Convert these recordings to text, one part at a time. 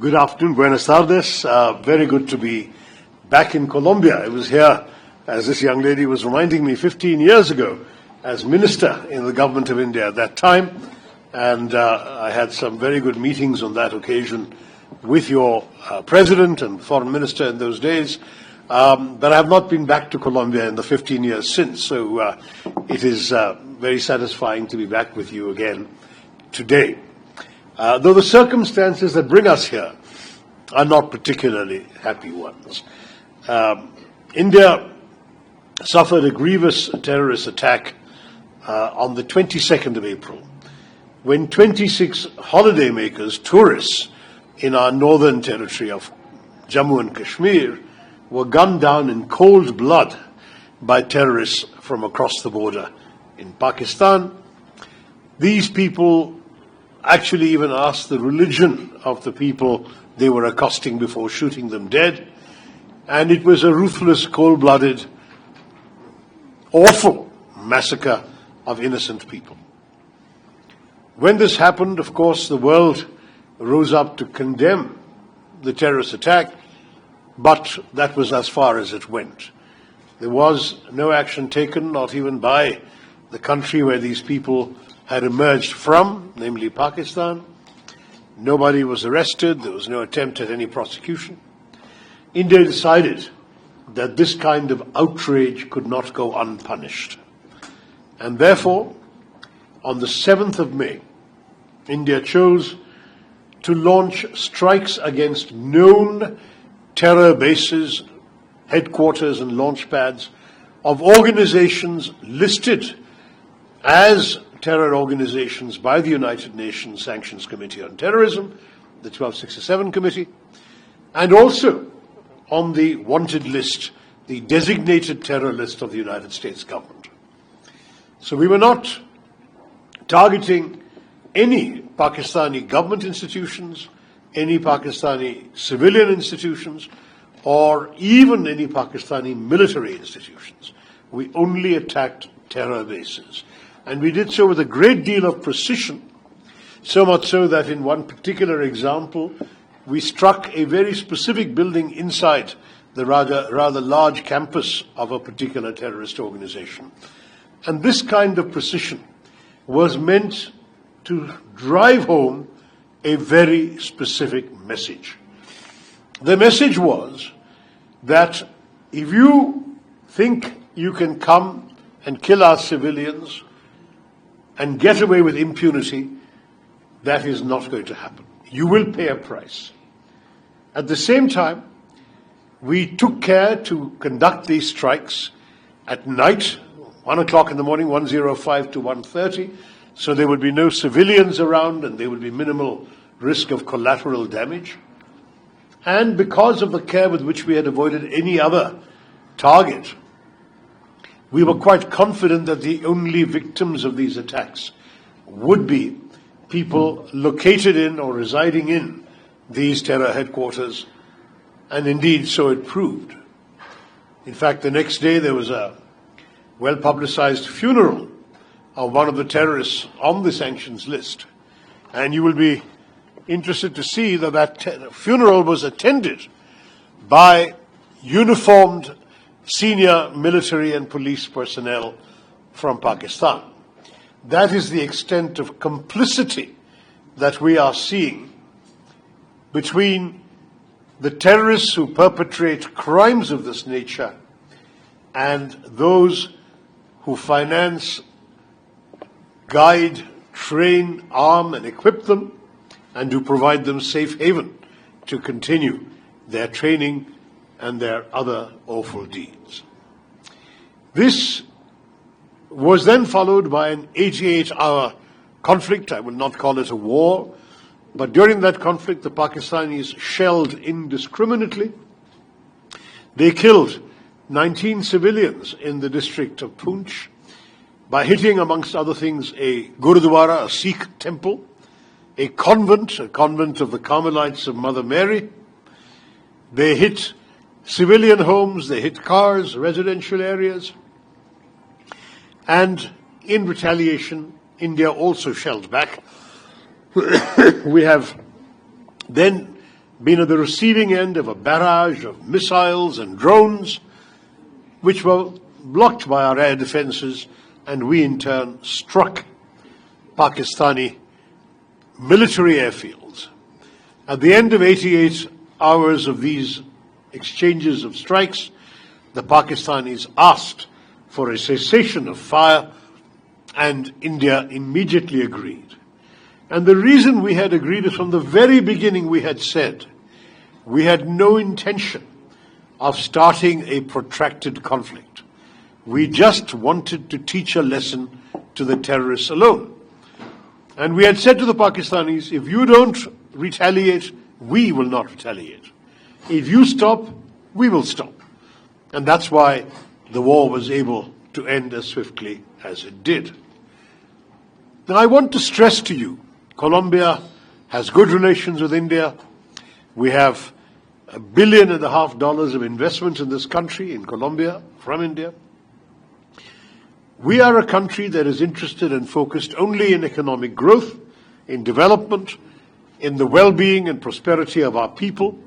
Good afternoon, buenas tardes. Very good to be back in Colombia. I was here, as this young lady was reminding me, 15 years ago as minister in the government of India at that time. And I had some very good meetings on that occasion with your president and foreign minister in those days. But I have not been back to Colombia in the 15 years since. So it is very satisfying to be back with you again today. Though the circumstances that bring us here are not particularly happy ones. India suffered a grievous terrorist attack on the 22nd of April, when 26 holidaymakers, tourists in our northern territory of Jammu and Kashmir, were gunned down in cold blood by terrorists from across the border in Pakistan. These people actually even asked the religion of the people they were accosting before shooting them dead. And it was a ruthless, cold-blooded, awful massacre of innocent people. When this happened, of course, the world rose up to condemn the terrorist attack, but that was as far as it went. There was no action taken, not even by the country where these people had emerged from, namely Pakistan. Nobody was arrested. There was no attempt at any prosecution. India decided that this kind of outrage could not go unpunished. And therefore, on the 7th of May, India chose to launch strikes against known terror bases, headquarters and launch pads of organizations listed as terror organizations by the United Nations Sanctions Committee on Terrorism, the 1267 Committee, and also on the wanted list, the designated terror list of the United States government. So we were not targeting any Pakistani government institutions, any Pakistani civilian institutions, or even any Pakistani military institutions. We only attacked terror bases. And we did so with a great deal of precision, so much so that in one particular example, we struck a very specific building inside the rather large campus of a particular terrorist organization. And this kind of precision was meant to drive home a very specific message. The message was that if you think you can come and kill our civilians and get away with impunity, that is not going to happen. You will pay a price. At the same time, we took care to conduct these strikes at night, 1 o'clock in the morning, 1:05 to 1:30, so there would be no civilians around and there would be minimal risk of collateral damage. And because of the care with which we had avoided any other target, we were quite confident that the only victims of these attacks would be people located in or residing in these terror headquarters, and indeed so it proved. In fact, the next day there was a well-publicized funeral of one of the terrorists on the sanctions list, and you will be interested to see that that funeral was attended by uniformed senior military and police personnel from Pakistan. That is the extent of complicity that we are seeing between the terrorists who perpetrate crimes of this nature and those who finance, guide, train, arm, and equip them, and who provide them safe haven to continue their training and their other awful deeds. This was then followed by an 88-hour conflict. I will not call it a war, but during that conflict, the Pakistanis shelled indiscriminately. They killed 19 civilians in the district of Poonch by hitting, amongst other things, a Gurudwara, a Sikh temple, a convent of the Carmelites of Mother Mary. They hit civilian homes, they hit cars, residential areas. And in retaliation, India also shelled back. We have then been at the receiving end of a barrage of missiles and drones, which were blocked by our air defenses, and we in turn struck Pakistani military airfields. At the end of 88 hours of these exchanges of strikes, the Pakistanis asked for a cessation of fire, and India immediately agreed. And the reason we had agreed is from the very beginning we had said we had no intention of starting a protracted conflict. We just wanted to teach a lesson to the terrorists alone. And we had said to the Pakistanis, if you don't retaliate, we will not retaliate. If you stop, we will stop. And that's why the war was able to end as swiftly as it did. Now, I want to stress to you, Colombia has good relations with India. We have $1.5 billion of investment in this country, in Colombia, from India. We are a country that is interested and focused only in economic growth, in development, in the well-being and prosperity of our people.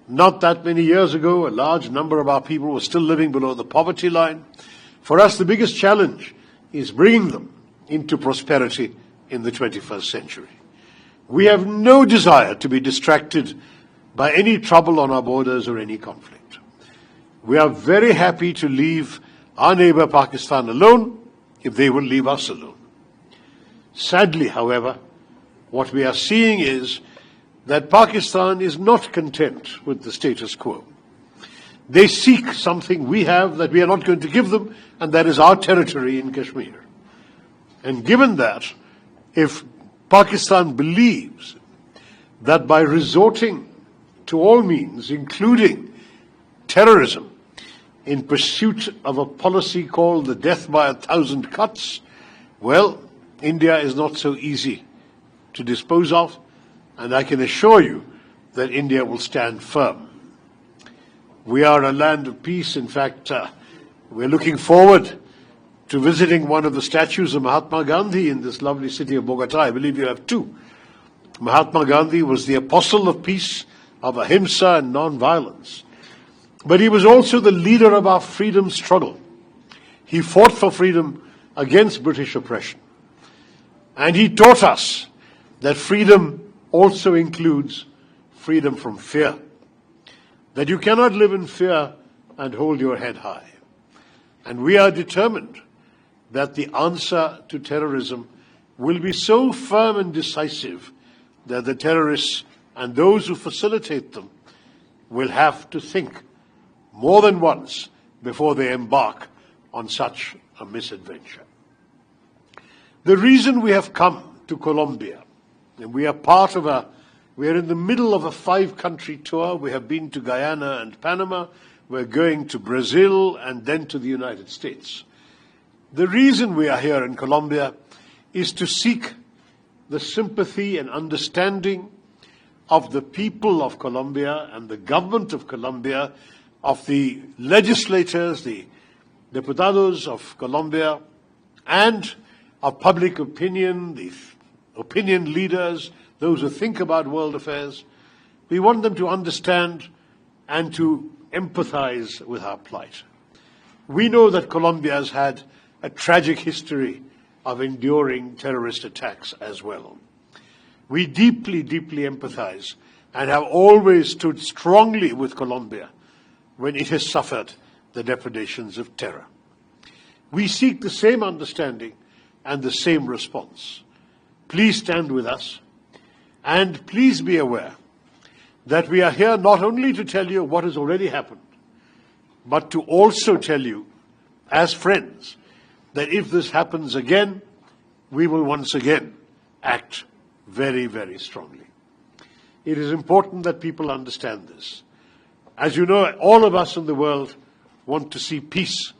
Not that many years ago, a large number of our people were still living below the poverty line. For us, the biggest challenge is bringing them into prosperity in the 21st century. We have no desire to be distracted by any trouble on our borders or any conflict. We are very happy to leave our neighbor Pakistan alone if they will leave us alone. Sadly, however, what we are seeing is that Pakistan is not content with the status quo. They seek something we have that we are not going to give them, and that is our territory in Kashmir. And given that, if Pakistan believes that by resorting to all means, including terrorism, in pursuit of a policy called the death by 1,000 cuts, well, India is not so easy to dispose of, and I can assure you that India will stand firm. We are a land of peace. In fact, we're looking forward to visiting one of the statues of Mahatma Gandhi in this lovely city of Bogotá. I believe you have two. Mahatma Gandhi was the apostle of peace, of ahimsa and non-violence. But he was also the leader of our freedom struggle. He fought for freedom against British oppression. And he taught us that freedom also includes freedom from fear. That you cannot live in fear and hold your head high. And we are determined that the answer to terrorism will be so firm and decisive that the terrorists and those who facilitate them will have to think more than once before they embark on such a misadventure. The reason we have come to Colombia, and we are in the middle of a 5-country tour. We have been to Guyana and Panama. We're going to Brazil and then to the United States. The reason we are here in Colombia is to seek the sympathy and understanding of the people of Colombia and the government of Colombia, of the legislators, the diputados of Colombia, and of public opinion, the opinion leaders, those who think about world affairs. We want them to understand and to empathize with our plight. We know that Colombia has had a tragic history of enduring terrorist attacks as well. We deeply, deeply empathize and have always stood strongly with Colombia when it has suffered the depredations of terror. We seek the same understanding and the same response. Please stand with us, and please be aware that we are here not only to tell you what has already happened, but to also tell you, as friends, that if this happens again, we will once again act very, very strongly. It is important that people understand this. As you know, all of us in the world want to see peace.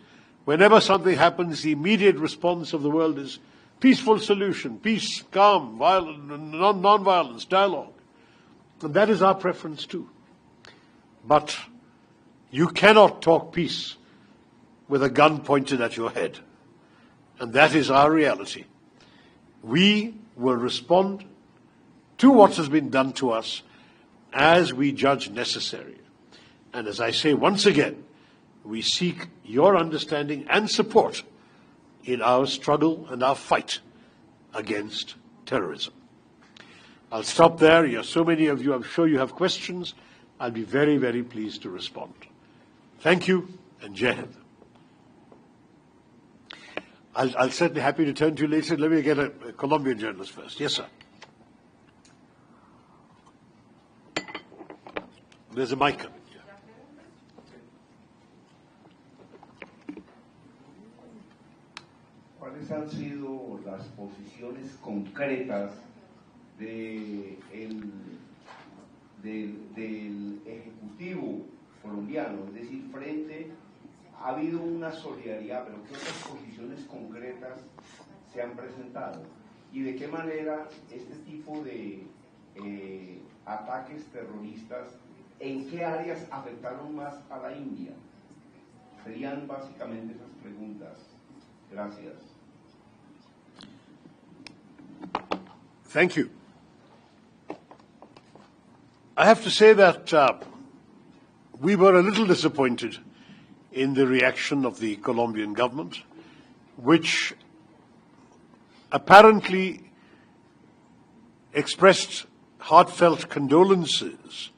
Whenever something happens, the immediate response of the world is peaceful solution, peace, calm, non-violence, dialogue. And that is our preference too. But you cannot talk peace with a gun pointed at your head. And that is our reality. We will respond to what has been done to us, as we judge necessary. And as I say once again, we seek your understanding and support in our struggle and our fight against terrorism. I'll stop there. You're so many of you, I'm sure you have questions. I'll be very, very pleased to respond. Thank you, and Jai Hind. I'll certainly happy to turn to you later. Let me get a Colombian journalist first. Yes, sir. There's a mic coming. ¿Cuáles han sido las posiciones concretas del Ejecutivo colombiano? Es decir, ha habido una solidaridad, pero ¿qué otras posiciones concretas se han presentado? ¿Y de qué manera este tipo de ataques terroristas, en qué áreas afectaron más a la India? Serían básicamente esas preguntas. Gracias. Thank you. I have to say that we were a little disappointed in the reaction of the Colombian government, which apparently expressed heartfelt condolences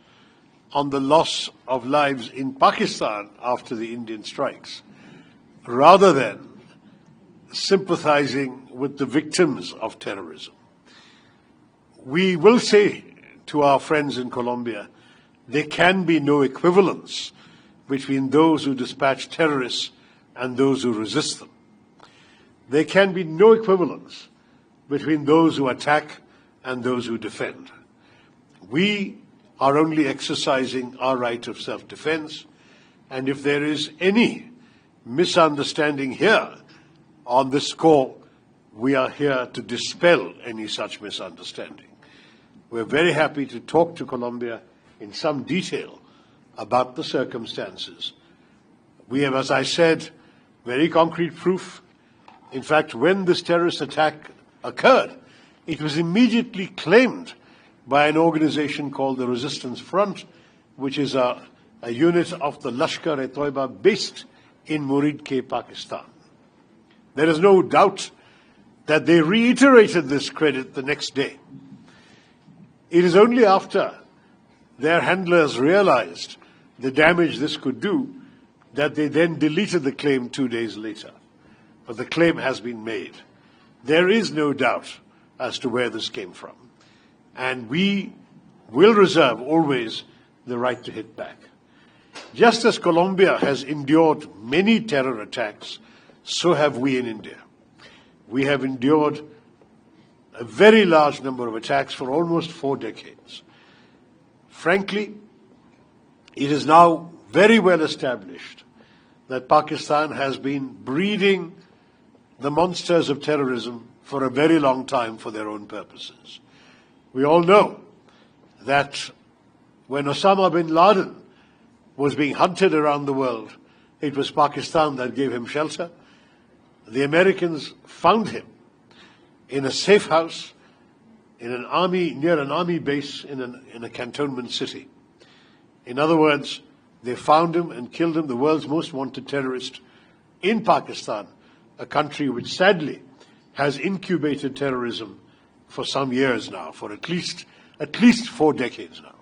on the loss of lives in Pakistan after the Indian strikes, rather than sympathizing with the victims of terrorism. We will say to our friends in Colombia, there can be no equivalence between those who dispatch terrorists and those who resist them. There can be no equivalence between those who attack and those who defend. We are only exercising our right of self-defense, and if there is any misunderstanding here on this score, we are here to dispel any such misunderstanding. We're very happy to talk to Colombia in some detail about the circumstances. We have, as I said, very concrete proof. In fact, when this terrorist attack occurred, it was immediately claimed by an organization called the Resistance Front, which is a unit of the Lashkar-e-Toiba based in Muridke, Pakistan. There is no doubt that they reiterated this credit the next day. It is only after their handlers realized the damage this could do that they then deleted the claim 2 days later. But the claim has been made. There is no doubt as to where this came from. And we will reserve always the right to hit back. Just as Colombia has endured many terror attacks, so have we in India. We have endured a very large number of attacks for almost 4 decades. Frankly, it is now very well established that Pakistan has been breeding the monsters of terrorism for a very long time for their own purposes. We all know that when Osama bin Laden was being hunted around the world, it was Pakistan that gave him shelter. The Americans found him in a safe house in an army, near an army base in a cantonment city. In other words, they found him and killed him, the world's most wanted terrorist, in Pakistan, a country which sadly has incubated terrorism for some years now, for at least 4 decades now.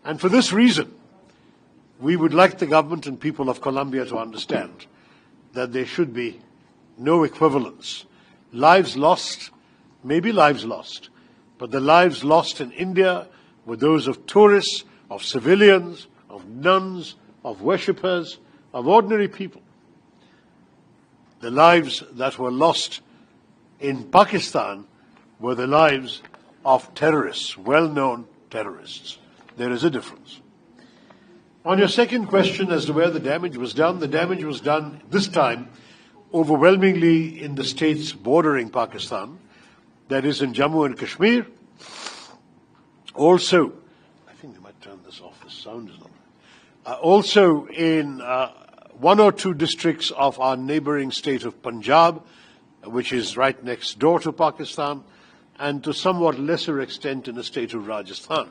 And for this reason, we would like the government and people of Colombia to understand that there should be no equivalence. Lives lost may be lives lost, but the lives lost in India were those of tourists, of civilians, of nuns, of worshippers, of ordinary people. The lives that were lost in Pakistan were the lives of terrorists, well-known terrorists. There is a difference. On your second question as to where the damage was done this time overwhelmingly in the states bordering Pakistan, that is in Jammu and Kashmir. Also, I think they might turn this off, the sound is not. Also in 1 or 2 districts of our neighboring state of Punjab, which is right next door to Pakistan, and to somewhat lesser extent in the state of Rajasthan.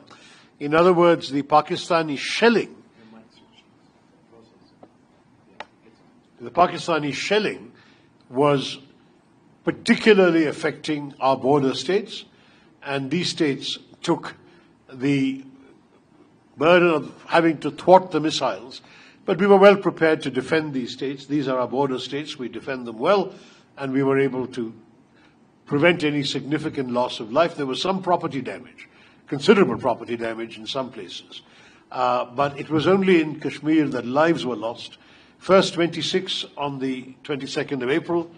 In other words, the Pakistani shelling was particularly affecting our border states, and these states took the burden of having to thwart the missiles. But we were well prepared to defend these states. These are our border states. We defend them well, and we were able to prevent any significant loss of life. There was some property damage, considerable property damage in some places. But it was only in Kashmir that lives were lost. First 26 on the 22nd of April,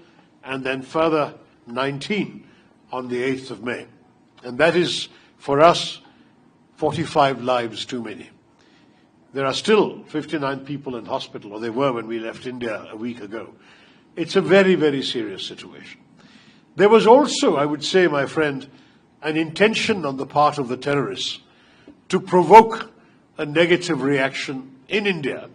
and then further 19 on the 8th of May. And that is, for us, 45 lives too many. There are still 59 people in hospital, or they were when we left India a week ago. It's a very, very serious situation. There was also, I would say, my friend, an intention on the part of the terrorists to provoke a negative reaction in India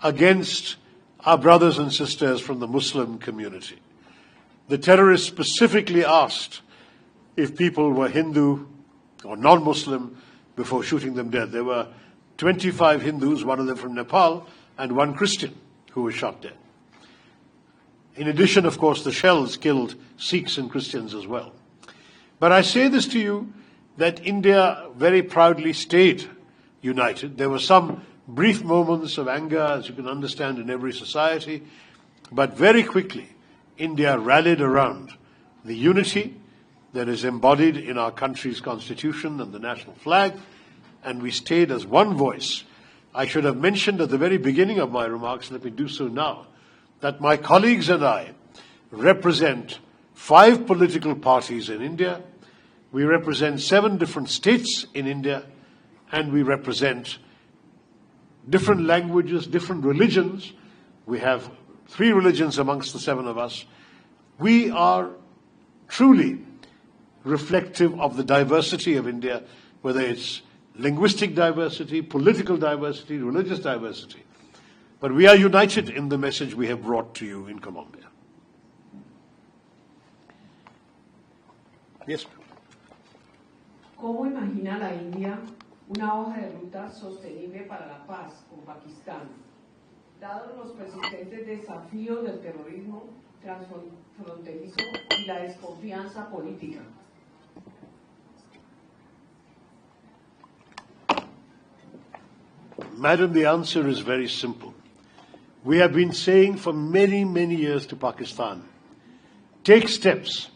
against our brothers and sisters from the Muslim community. The terrorists specifically asked if people were Hindu or non-Muslim before shooting them dead. There were 25 Hindus, one of them from Nepal, and one Christian who was shot dead. In addition, of course, the shells killed Sikhs and Christians as well. But I say this to you, that India very proudly stayed united. There were some brief moments of anger, as you can understand, in every society, but very quickly India rallied around the unity that is embodied in our country's constitution and the national flag, and we stayed as one voice. I should have mentioned at the very beginning of my remarks, let me do so now, that my colleagues and I represent 5 political parties in India, we represent 7 different states in India, and we represent different languages, different religions. We have 3 religions amongst the 7 of us. We are truly reflective of the diversity of India, whether it's linguistic diversity, political diversity, religious diversity. But we are united in the message we have brought to you in Colombia. Yes. ¿Cómo imagina la India una hoja de ruta sostenible para la paz con Pakistán, dados los persistentes desafíos del terrorismo transfronterizo y la desconfianza política? Madam, the answer is very simple. We have been saying for many, many years to Pakistan, take steps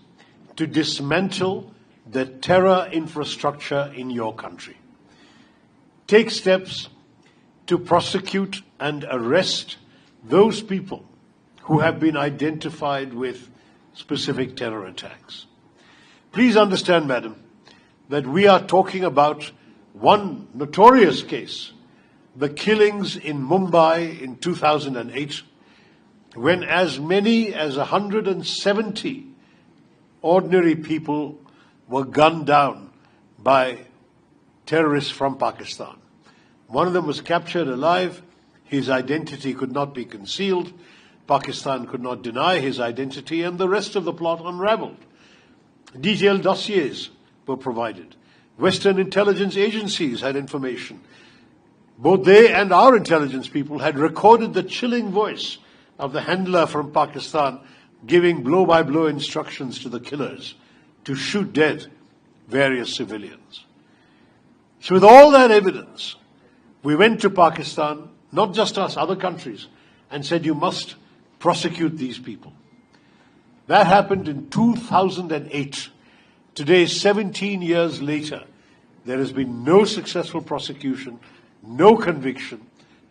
to dismantle the terror infrastructure in your country. Take steps to prosecute and arrest those people who have been identified with specific terror attacks. Please understand, madam, that we are talking about one notorious case, the killings in Mumbai in 2008, when as many as 170 ordinary people were gunned down by terrorists from Pakistan. One of them was captured alive. His identity could not be concealed. Pakistan could not deny his identity, and the rest of the plot unraveled. Detailed dossiers were provided. Western intelligence agencies had information. Both they and our intelligence people had recorded the chilling voice of the handler from Pakistan giving blow-by-blow instructions to the killers to shoot dead various civilians. So with all that evidence, we went to Pakistan, not just us, other countries, and said, you must prosecute these people. That happened in 2008. Today, 17 years later, there has been no successful prosecution, no conviction.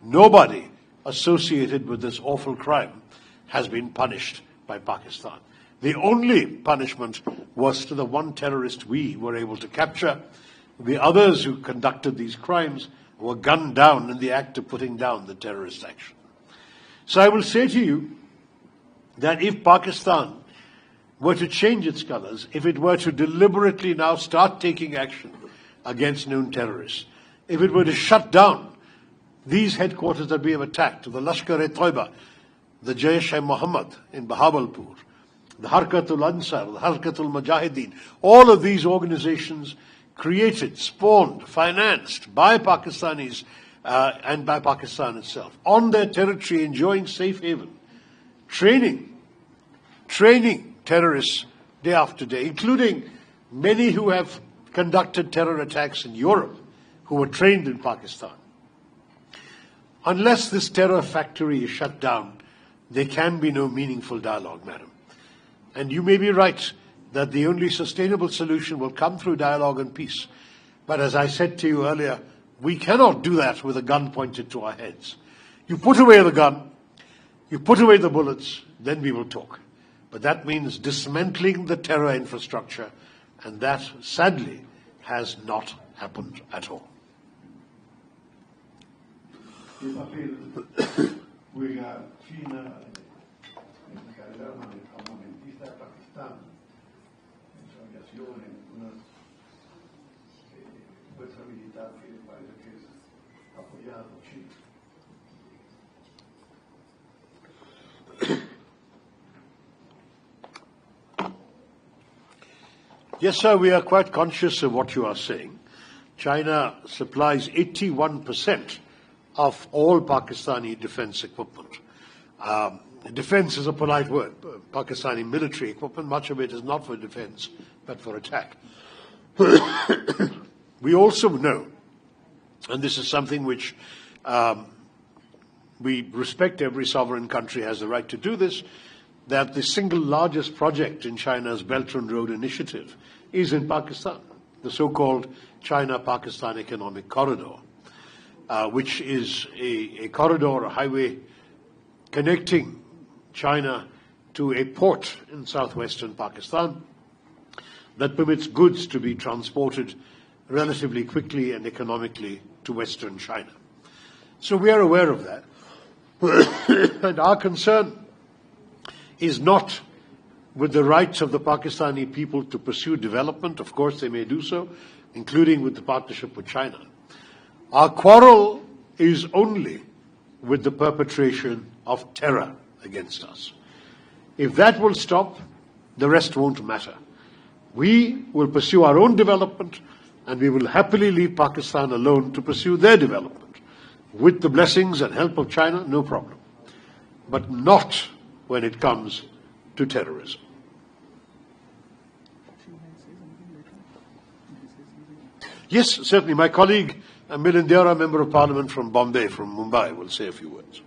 Nobody associated with this awful crime has been punished by Pakistan. The only punishment was to the one terrorist we were able to capture. The others who conducted these crimes were gunned down in the act of putting down the terrorist action. So I will say to you that if Pakistan were to change its colors, if it were to deliberately now start taking action against known terrorists, if it were to shut down these headquarters that we have attacked, the Lashkar-e-Toiba, the Jaish-e-Mohammed in Bahawalpur, the Harkatul Ansar, the Harkatul Mujahideen, all of these organizations created, spawned, financed by Pakistanis and by Pakistan itself, on their territory enjoying safe haven, training terrorists day after day, including many who have conducted terror attacks in Europe who were trained in Pakistan. Unless this terror factory is shut down, there can be no meaningful dialogue, madam. And you may be right that the only sustainable solution will come through dialogue and peace. But as I said to you earlier, we cannot do that with a gun pointed to our heads. You put away the gun, you put away the bullets, then we will talk. But that means dismantling the terror infrastructure, and that, sadly, has not happened at all. ¿Qué papel juega China en la carrera armamentista de Pakistán, en su aviación, en una fuerza militar que parece que es apoyada por China? Yes, sir, we are quite conscious of what you are saying. China supplies 81% of all Pakistani defense equipment. Defense is a polite word. Pakistani military equipment, much of it is not for defense, but for attack. We also know, and this is something which we respect, every sovereign country has the right to do this, that the single largest project in China's Belt and Road Initiative is in Pakistan, the so-called China-Pakistan Economic Corridor, which is a corridor, a highway connecting China to a port in southwestern Pakistan that permits goods to be transported relatively quickly and economically to western China. So we are aware of that. And our concern is not with the rights of the Pakistani people to pursue development. Of course, they may do so, including with the partnership with China. Our quarrel is only with the perpetration of terror against us. If that will stop, the rest won't matter. We will pursue our own development, and we will happily leave Pakistan alone to pursue their development. With the blessings and help of China, no problem. But not when it comes to terrorism. Yes, certainly. My colleague, Milindera, Member of Parliament from Bombay, from Mumbai, will say a few words.